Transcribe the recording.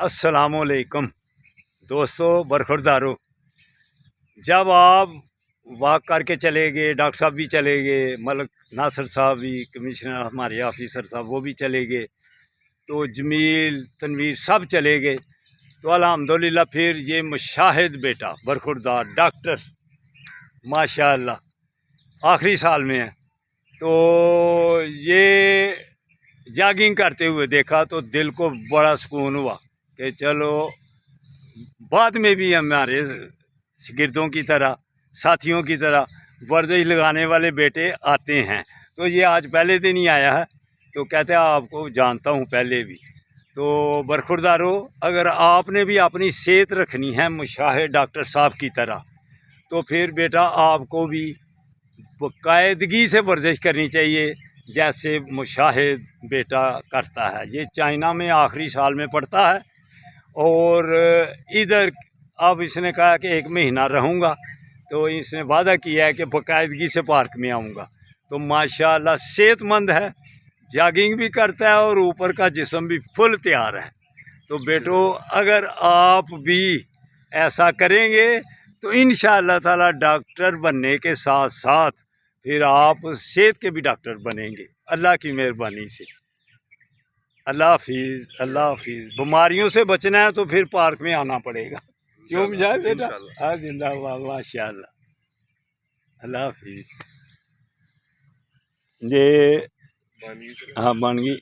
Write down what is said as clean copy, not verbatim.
अस्सलामुअलैकुम दोस्तों, बरखुरदारों। जब आप वॉक करके चले गए, डॉक्टर साहब भी चले गए, मलक नासर साहब भी, कमिश्नर हमारे ऑफिसर साहब वो भी चले गए, तो जमील तनवीर सब चले गए, तो अल्हम्दुलिल्लाह फिर ये मुशाहिद बेटा बरखुरदार डॉक्टर माशाअल्लाह आखिरी साल में है। तो ये जॉगिंग करते हुए देखा तो दिल को बड़ा सुकून हुआ कि चलो बाद में भी हमारे शागिर्दों की तरह, साथियों की तरह वर्जिश लगाने वाले बेटे आते हैं। तो ये आज पहले दिन ही आया है, तो कहते हैं आपको जानता हूँ पहले भी। तो बरखुरदारों, अगर आपने भी अपनी सेहत रखनी है मुशाहिद डॉक्टर साहब की तरह, तो फिर बेटा आपको भी बाकायदगी से वर्जिश करनी चाहिए जैसे मुशाहिद बेटा करता है। ये चाइना में आखिरी साल में पढ़ता है और इधर अब इसने कहा कि 1 महीना रहूँगा, तो इसने वादा किया है कि बाकायदगी से पार्क में आऊँगा। तो माशाअल्लाह सेहतमंद है, जॉगिंग भी करता है और ऊपर का जिस्म भी फुल तैयार है। तो बेटो, अगर आप भी ऐसा करेंगे तो इंशाअल्लाह ताला डॉक्टर बनने के साथ साथ फिर आप सेहत के भी डॉक्टर बनेंगे अल्लाह की मेहरबानी से। अल्लाह हाफिज़, अल्लाह हाफिज़। बीमारियों से बचना है तो फिर पार्क में आना पड़ेगा, क्यों मुझे बेटा? हाँ, जिंदाबाद, माशाअल्लाह। अल्लाह हाफिज़। ये हाँ बन गई।